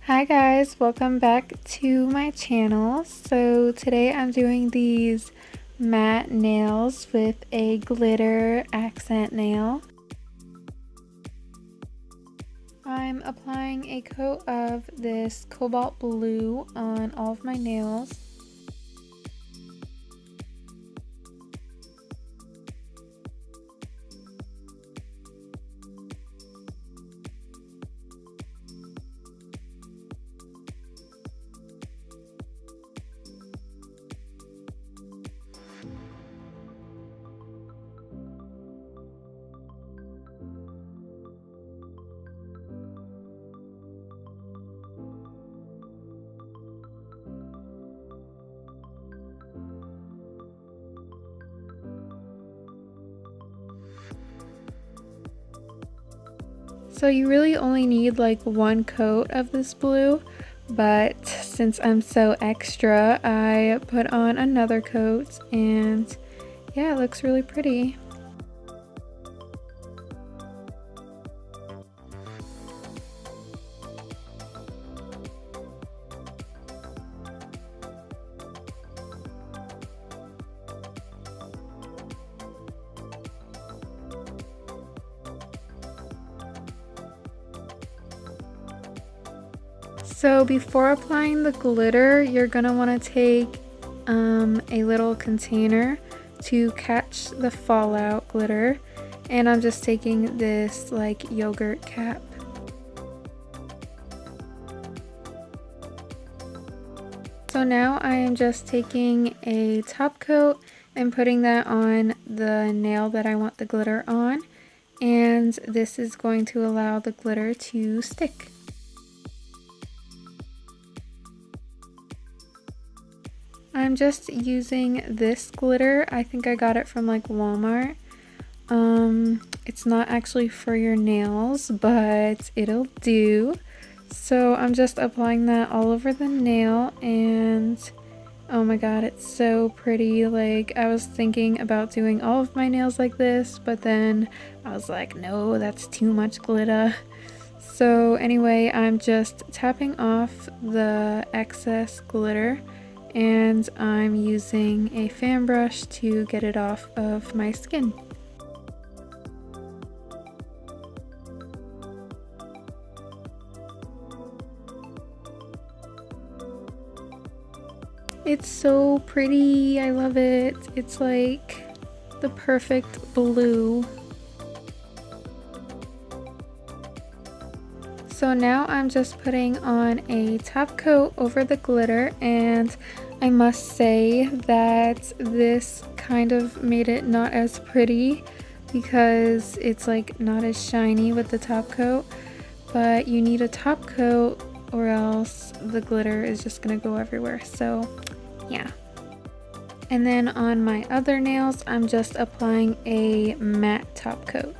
Hi guys, welcome back to my channel. So today I'm doing these matte nails with a glitter accent nail. I'm applying a coat of this cobalt blue on all of my nails. So you really only need like one coat of this blue, but since I'm so extra, I put on another coat and yeah, it looks really pretty. So before applying the glitter, you're gonna want to take a little container to catch the fallout glitter, and I'm just taking this like yogurt cap. So now I am just taking a top coat and putting that on the nail that I want the glitter on, and this is going to allow the glitter to stick. I'm just using this glitter. I think I got it from like Walmart. It's not actually for your nails, but it'll do. So I'm just applying that all over the nail, and oh my god, it's so pretty. Like, I was thinking about doing all of my nails like this, but then I was like, no, that's too much glitter. So anyway, I'm just tapping off the excess glitter, and I'm using a fan brush to get it off of my skin. It's so pretty, I love it. It's like the perfect blue. So now I'm just putting on a top coat over the glitter, and I must say that this kind of made it not as pretty because it's like not as shiny with the top coat, but you need a top coat or else the glitter is just gonna go everywhere. So yeah. And then on my other nails, I'm just applying a matte top coat.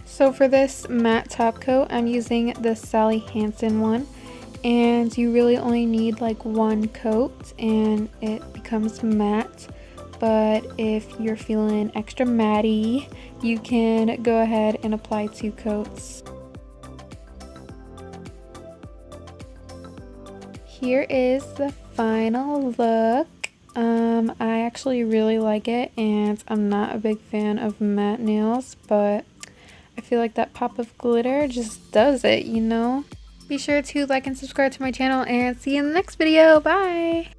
So for this matte top coat, I'm using the Hansen one, and you really only need like one coat and it becomes matte. But if you're feeling extra matty, you can go ahead and apply 2 coats. Here is the final look. I actually really like it, and I'm not a big fan of matte nails, but I feel like that pop of glitter just does it, you know? Be sure to like and subscribe to my channel, and see you in the next video. Bye!